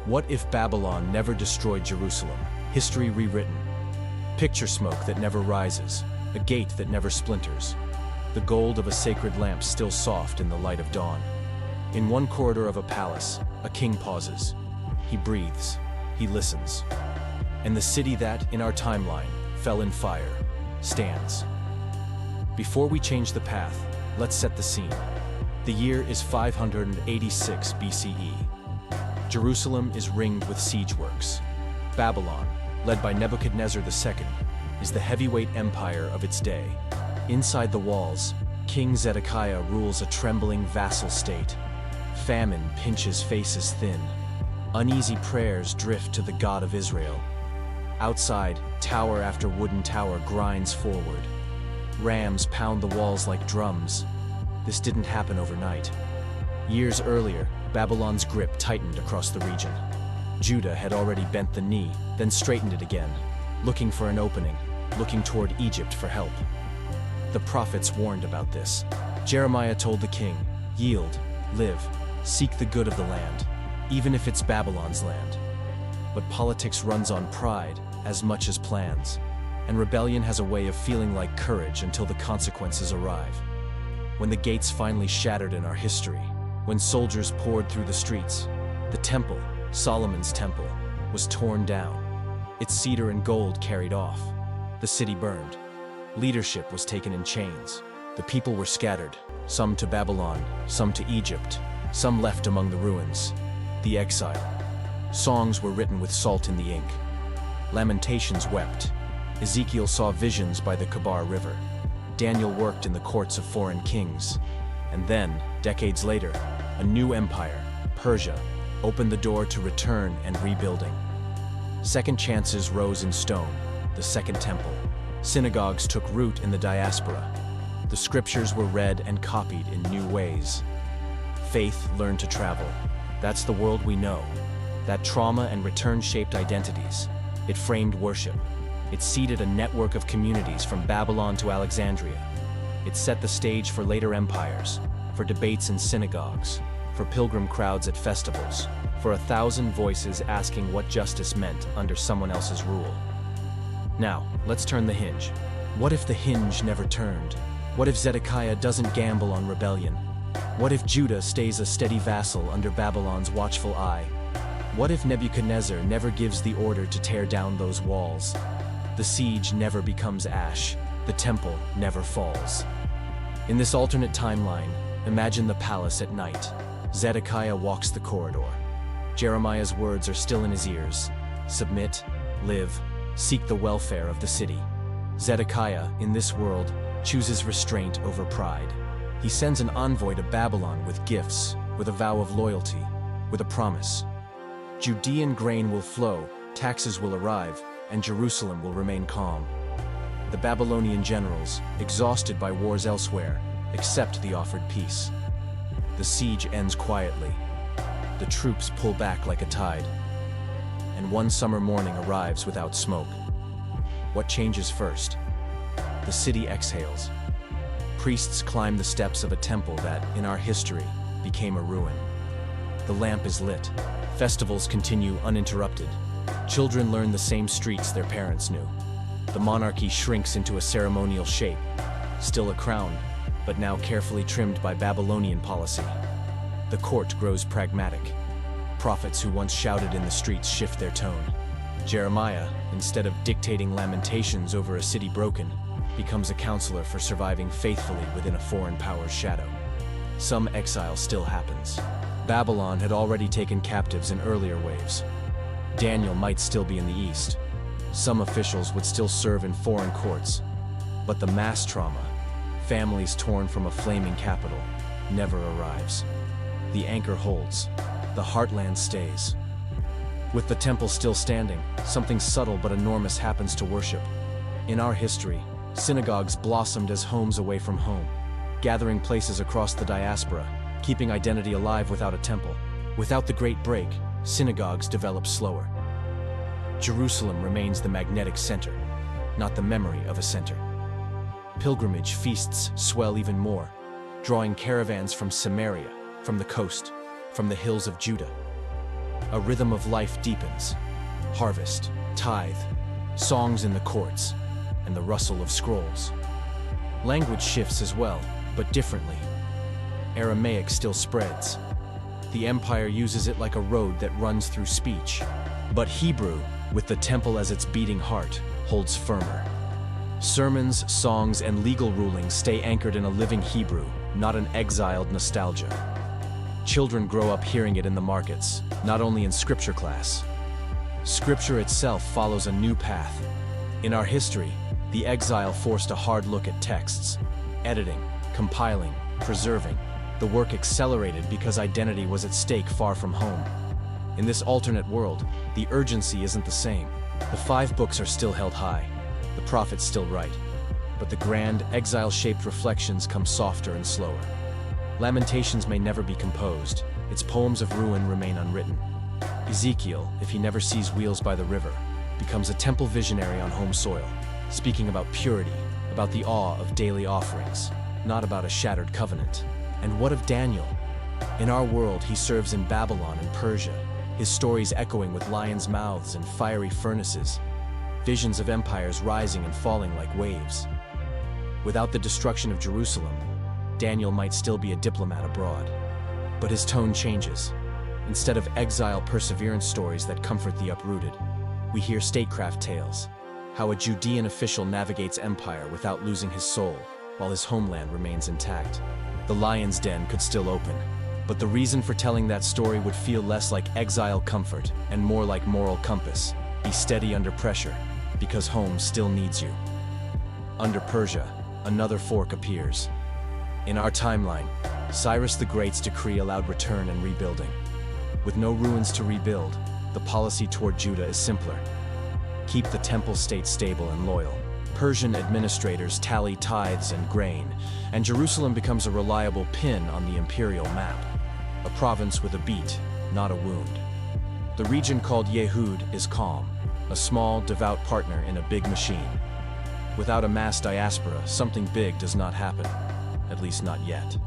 What if Babylon never destroyed Jerusalem? History rewritten. Picture smoke that never rises, a gate that never splinters. The gold of a sacred lamp still soft in the light of dawn. In one corridor of a palace, a king pauses. He breathes. He listens. And the city that, in our timeline, fell in fire, stands. Before we change the path, let's set the scene. The year is 586 BCE. Jerusalem is ringed with siege works. Babylon, led by Nebuchadnezzar II, is the heavyweight empire of its day. Inside the walls, King Zedekiah rules a trembling vassal state. Famine pinches faces thin. Uneasy prayers drift to the God of Israel. Outside, tower after wooden tower grinds forward. Rams pound the walls like drums. This didn't happen overnight. Years earlier, Babylon's grip tightened across the region. Judah had already bent the knee, then straightened it again, looking for an opening, looking toward Egypt for help. The prophets warned about this. Jeremiah told the king, "Yield, live, seek the good of the land, even if it's Babylon's land." But politics runs on pride as much as plans, and rebellion has a way of feeling like courage until the consequences arrive. When the gates finally shattered in our history, when soldiers poured through the streets, the temple, Solomon's temple, was torn down. Its cedar and gold carried off. The city burned. Leadership was taken in chains. The people were scattered, some to Babylon, some to Egypt, some left among the ruins. The exile. Songs were written with salt in the ink. Lamentations wept. Ezekiel saw visions by the Kebar River. Daniel worked in the courts of foreign kings. And then, decades later, a new empire, Persia, opened the door to return and rebuilding. Second chances rose in stone, the Second Temple. Synagogues took root in the diaspora. The scriptures were read and copied in new ways. Faith learned to travel. That's the world we know. That trauma and return shaped identities. It framed worship. It seeded a network of communities from Babylon to Alexandria. It set the stage for later empires, for debates in synagogues, for pilgrim crowds at festivals, for 1,000 voices asking what justice meant under someone else's rule. Now, let's turn the hinge. What if the hinge never turned? What if Zedekiah doesn't gamble on rebellion? What if Judah stays a steady vassal under Babylon's watchful eye? What if Nebuchadnezzar never gives the order to tear down those walls? The siege never becomes ash. The temple never falls. In this alternate timeline, imagine the palace at night. Zedekiah walks the corridor. Jeremiah's words are still in his ears. Submit, live, seek the welfare of the city. Zedekiah, in this world, chooses restraint over pride. He sends an envoy to Babylon with gifts, with a vow of loyalty, with a promise. Judean grain will flow, taxes will arrive, and Jerusalem will remain calm. The Babylonian generals, exhausted by wars elsewhere, accept the offered peace. The siege ends quietly. The troops pull back like a tide. And one summer morning arrives without smoke. What changes first? The city exhales. Priests climb the steps of a temple that, in our history, became a ruin. The lamp is lit. Festivals continue uninterrupted. Children learn the same streets their parents knew. The monarchy shrinks into a ceremonial shape, still a crown, but now carefully trimmed by Babylonian policy. The court grows pragmatic. Prophets who once shouted in the streets shift their tone. Jeremiah, instead of dictating lamentations over a city broken, becomes a counselor for surviving faithfully within a foreign power's shadow. Some exile still happens. Babylon had already taken captives in earlier waves. Daniel might still be in the east. Some officials would still serve in foreign courts. But the mass trauma, families torn from a flaming capital, never arrives. The anchor holds. The heartland stays. With the temple still standing, something subtle but enormous happens to worship. In our history, synagogues blossomed as homes away from home, gathering places across the diaspora, keeping identity alive without a temple. Without the Great Break, synagogues develop slower. Jerusalem remains the magnetic center, not the memory of a center. Pilgrimage feasts swell even more, drawing caravans from Samaria, from the coast, from the hills of Judah. A rhythm of life deepens. Harvest, tithe, songs in the courts, and the rustle of scrolls. Language shifts as well, but differently. Aramaic still spreads. The empire uses it like a road that runs through speech. But Hebrew, with the temple as its beating heart, holds firmer. Sermons, songs, and legal rulings stay anchored in a living Hebrew, not an exiled nostalgia. Children grow up hearing it in the markets, not only in scripture class. Scripture itself follows a new path. In our history, the exile forced a hard look at texts, editing, compiling, preserving. The work accelerated because identity was at stake far from home. In this alternate world, the urgency isn't the same. The 5 books are still held high. The prophets still write. But the grand, exile-shaped reflections come softer and slower. Lamentations may never be composed. Its poems of ruin remain unwritten. Ezekiel, if he never sees wheels by the river, becomes a temple visionary on home soil, speaking about purity, about the awe of daily offerings, not about a shattered covenant. And what of Daniel? In our world, he serves in Babylon and Persia, his stories echoing with lions' mouths and fiery furnaces, visions of empires rising and falling like waves. Without the destruction of Jerusalem, Daniel might still be a diplomat abroad. But his tone changes. Instead of exile perseverance stories that comfort the uprooted, we hear statecraft tales, how a Judean official navigates empire without losing his soul, while his homeland remains intact. The lion's den could still open, but the reason for telling that story would feel less like exile comfort and more like moral compass. Be steady under pressure, because home still needs you. Under Persia, another fork appears. In our timeline, Cyrus the Great's decree allowed return and rebuilding. With no ruins to rebuild, the policy toward Judah is simpler. Keep the temple state stable and loyal. Persian administrators tally tithes and grain, and Jerusalem becomes a reliable pin on the imperial map. A province with a beat, not a wound. The region called Yehud is calm, a small, devout partner in a big machine. Without a mass diaspora, something big does not happen, at least not yet.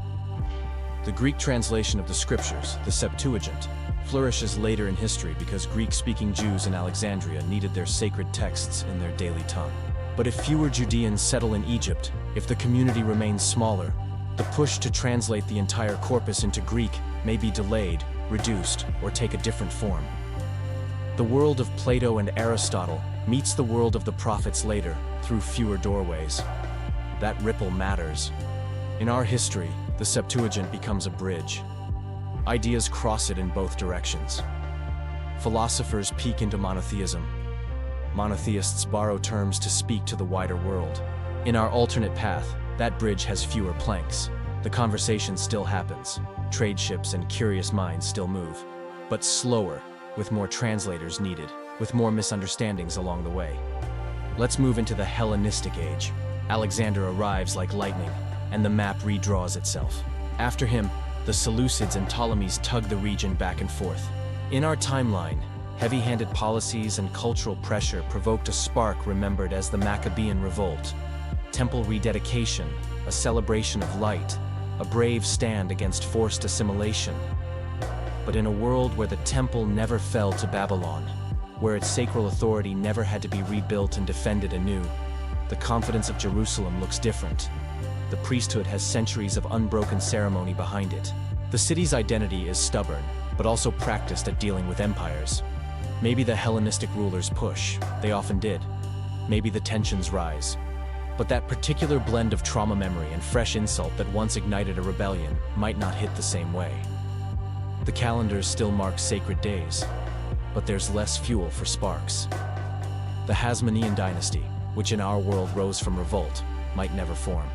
The Greek translation of the scriptures, the Septuagint, flourishes later in history because Greek-speaking Jews in Alexandria needed their sacred texts in their daily tongue. But if fewer Judeans settle in Egypt, if the community remains smaller, the push to translate the entire corpus into Greek may be delayed, reduced, or take a different form. The world of Plato and Aristotle meets the world of the prophets later through fewer doorways. That ripple matters. In our history, the Septuagint becomes a bridge. Ideas cross it in both directions. Philosophers peek into monotheism. Monotheists borrow terms to speak to the wider world. In our alternate path, that bridge has fewer planks. The conversation still happens. Trade ships and curious minds still move. But slower, with more translators needed, with more misunderstandings along the way. Let's move into the Hellenistic age. Alexander arrives like lightning, and the map redraws itself. After him, the Seleucids and Ptolemies tug the region back and forth. In our timeline, heavy-handed policies and cultural pressure provoked a spark remembered as the Maccabean revolt. Temple rededication, a celebration of light, a brave stand against forced assimilation. But in a world where the temple never fell to Babylon, where its sacral authority never had to be rebuilt and defended anew, the confidence of Jerusalem looks different. The priesthood has centuries of unbroken ceremony behind it. The city's identity is stubborn, but also practiced at dealing with empires. Maybe the Hellenistic rulers push, they often did. Maybe the tensions rise. But that particular blend of trauma memory and fresh insult that once ignited a rebellion might not hit the same way. The calendars still mark sacred days, but there's less fuel for sparks. The Hasmonean dynasty, which in our world rose from revolt, might never form.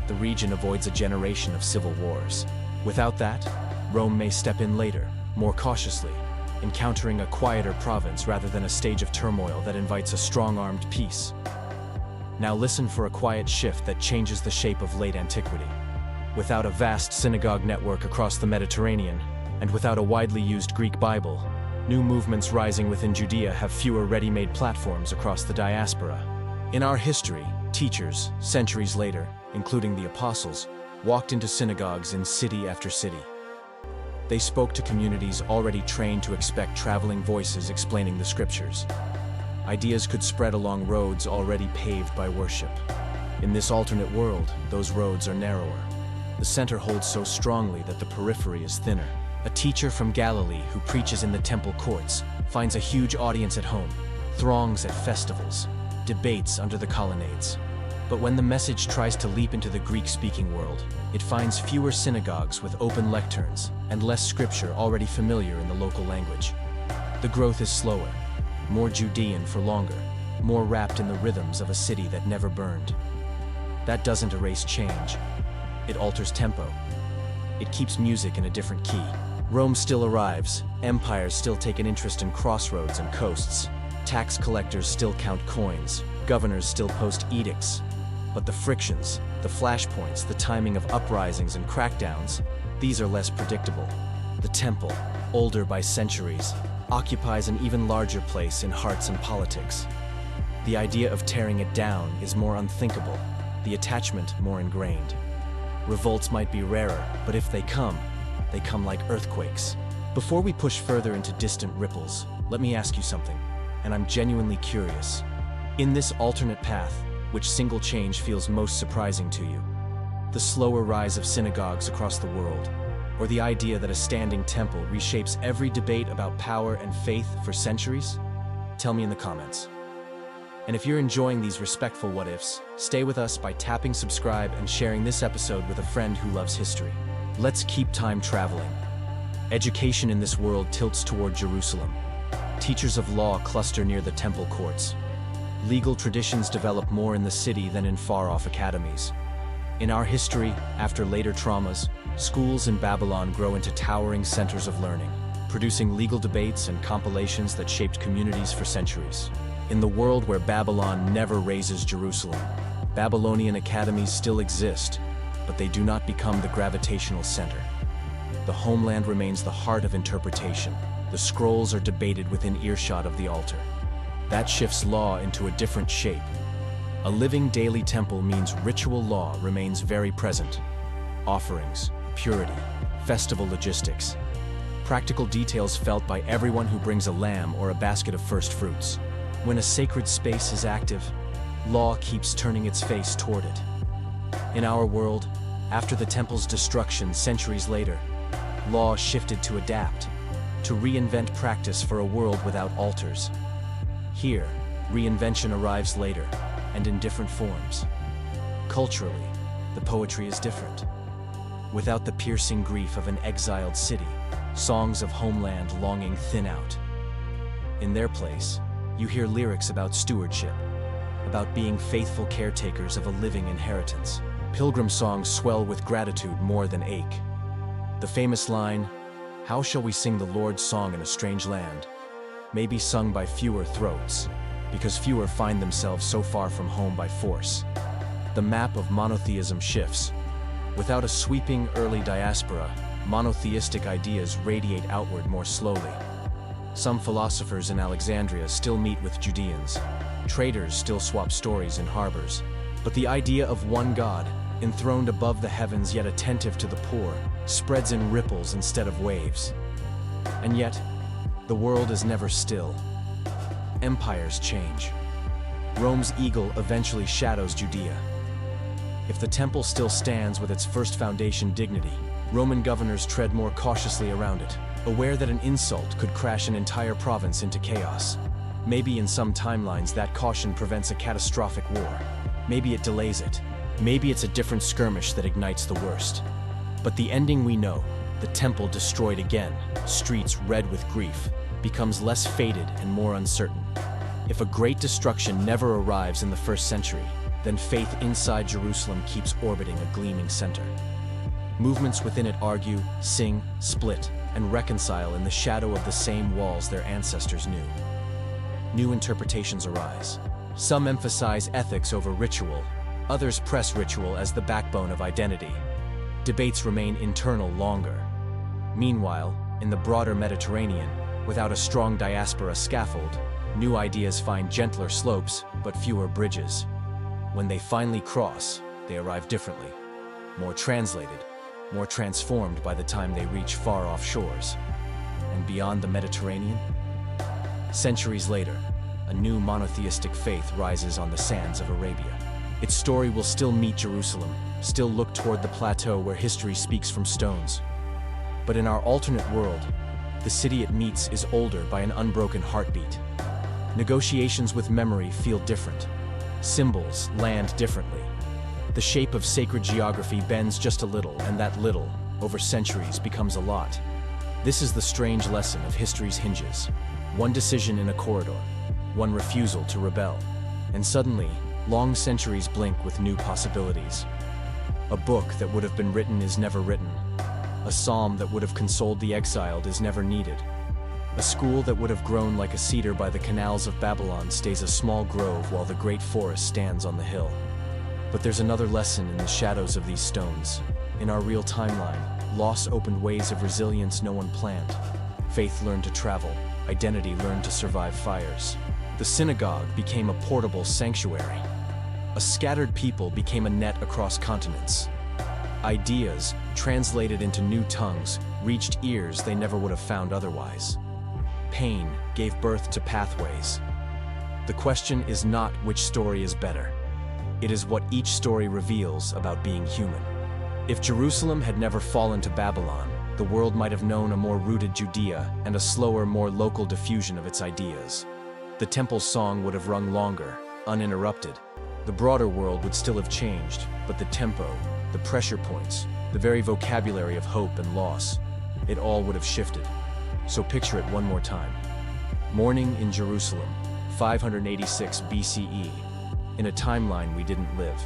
The region avoids a generation of civil wars. Without that, Rome may step in later, more cautiously, encountering a quieter province rather than a stage of turmoil that invites a strong-armed peace. Now listen for a quiet shift that changes the shape of late antiquity. Without a vast synagogue network across the Mediterranean, and without a widely used Greek Bible, new movements rising within Judea have fewer ready-made platforms across the diaspora. In our history, teachers, centuries later, including the apostles, walked into synagogues in city after city. They spoke to communities already trained to expect traveling voices explaining the scriptures. Ideas could spread along roads already paved by worship. In this alternate world, those roads are narrower. The center holds so strongly that the periphery is thinner. A teacher from Galilee who preaches in the temple courts finds a huge audience at home, throngs at festivals, debates under the colonnades. But when the message tries to leap into the Greek-speaking world, it finds fewer synagogues with open lecterns and less scripture already familiar in the local language. The growth is slower, more Judean for longer, more wrapped in the rhythms of a city that never burned. That doesn't erase change. It alters tempo. It keeps music in a different key. Rome still arrives, empires still take an interest in crossroads and coasts, tax collectors still count coins, governors still post edicts. But the frictions, the flashpoints, the timing of uprisings and crackdowns, these are less predictable. The temple, older by centuries, occupies an even larger place in hearts and politics. The idea of tearing it down is more unthinkable, the attachment more ingrained. Revolts might be rarer, but if they come like earthquakes. Before we push further into distant ripples, let me ask you something, and I'm genuinely curious. In this alternate path, which single change feels most surprising to you? The slower rise of synagogues across the world, or the idea that a standing temple reshapes every debate about power and faith for centuries? Tell me in the comments. And if you're enjoying these respectful what-ifs, stay with us by tapping subscribe and sharing this episode with a friend who loves history. Let's keep time traveling. Education in this world tilts toward Jerusalem. Teachers of law cluster near the temple courts. Legal traditions develop more in the city than in far-off academies. In our history, after later traumas, schools in Babylon grow into towering centers of learning, producing legal debates and compilations that shaped communities for centuries. In the world where Babylon never razes Jerusalem, Babylonian academies still exist, but they do not become the gravitational center. The homeland remains the heart of interpretation. The scrolls are debated within earshot of the altar. That shifts law into a different shape. A living daily temple means ritual law remains very present. Offerings, purity, festival logistics. Practical details felt by everyone who brings a lamb or a basket of first fruits. When a sacred space is active, law keeps turning its face toward it. In our world, after the temple's destruction centuries later, law shifted to adapt, to reinvent practice for a world without altars. Here, reinvention arrives later, and in different forms. Culturally, the poetry is different. Without the piercing grief of an exiled city, songs of homeland longing thin out. In their place, you hear lyrics about stewardship, about being faithful caretakers of a living inheritance. Pilgrim songs swell with gratitude more than ache. The famous line, "How shall we sing the Lord's song in a strange land?" may be sung by fewer throats, because fewer find themselves so far from home by force. The map of monotheism shifts. Without a sweeping early diaspora, monotheistic ideas radiate outward more slowly. Some philosophers in Alexandria still meet with Judeans. Traders still swap stories in harbors. But the idea of one God, enthroned above the heavens yet attentive to the poor, spreads in ripples instead of waves. And yet, the world is never still. Empires change. Rome's eagle eventually shadows Judea. If the temple still stands with its first foundation dignity, Roman governors tread more cautiously around it, aware that an insult could crash an entire province into chaos. Maybe in some timelines that caution prevents a catastrophic war. Maybe it delays it. Maybe it's a different skirmish that ignites the worst. But the ending we know, the temple destroyed again, streets red with grief, becomes less fated and more uncertain. If a great destruction never arrives in the first century, then faith inside Jerusalem keeps orbiting a gleaming center. Movements within it argue, sing, split, and reconcile in the shadow of the same walls their ancestors knew. New interpretations arise. Some emphasize ethics over ritual, others press ritual as the backbone of identity. Debates remain internal longer. Meanwhile, in the broader Mediterranean, without a strong diaspora scaffold, new ideas find gentler slopes but fewer bridges. When they finally cross, they arrive differently, more translated, more transformed by the time they reach far-off shores. And beyond the Mediterranean? Centuries later, a new monotheistic faith rises on the sands of Arabia. Its story will still meet Jerusalem, still look toward the plateau where history speaks from stones. But in our alternate world, the city it meets is older by an unbroken heartbeat. Negotiations with memory feel different. Symbols land differently. The shape of sacred geography bends just a little, and that little, over centuries, becomes a lot. This is the strange lesson of history's hinges. One decision in a corridor, one refusal to rebel, and suddenly, long centuries blink with new possibilities. A book that would have been written is never written. A psalm that would have consoled the exiled is never needed. A school that would have grown like a cedar by the canals of Babylon stays a small grove while the great forest stands on the hill. But there's another lesson in the shadows of these stones. In our real timeline, loss opened ways of resilience no one planned. Faith learned to travel, identity learned to survive fires. The synagogue became a portable sanctuary. A scattered people became a net across continents. Ideas, translated into new tongues, reached ears they never would have found otherwise. Pain gave birth to pathways. The question is not which story is better. It is what each story reveals about being human. If Jerusalem had never fallen to Babylon, the world might have known a more rooted Judea and a slower, more local diffusion of its ideas. The temple's song would have rung longer, uninterrupted. The broader world would still have changed, but the tempo, the pressure points, the very vocabulary of hope and loss, it all would have shifted. So picture it one more time. Morning in Jerusalem, 586 BCE. In a timeline we didn't live.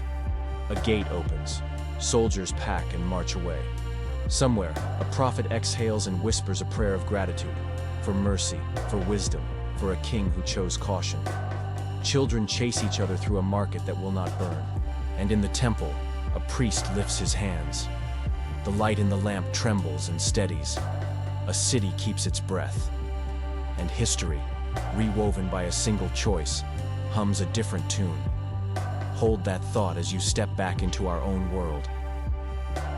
A gate opens. Soldiers pack and march away. Somewhere, a prophet exhales and whispers a prayer of gratitude, for mercy, for wisdom, for a king who chose caution. Children chase each other through a market that will not burn. And in the temple, a priest lifts his hands. The light in the lamp trembles and steadies. A city keeps its breath. And history, rewoven by a single choice, hums a different tune. Hold that thought as you step back into our own world.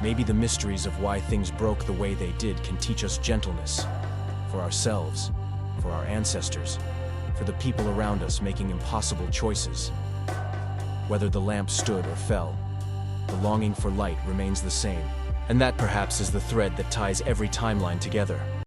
Maybe the mysteries of why things broke the way they did can teach us gentleness, for ourselves, for our ancestors, for the people around us making impossible choices. Whether the lamp stood or fell, the longing for light remains the same. And that perhaps is the thread that ties every timeline together.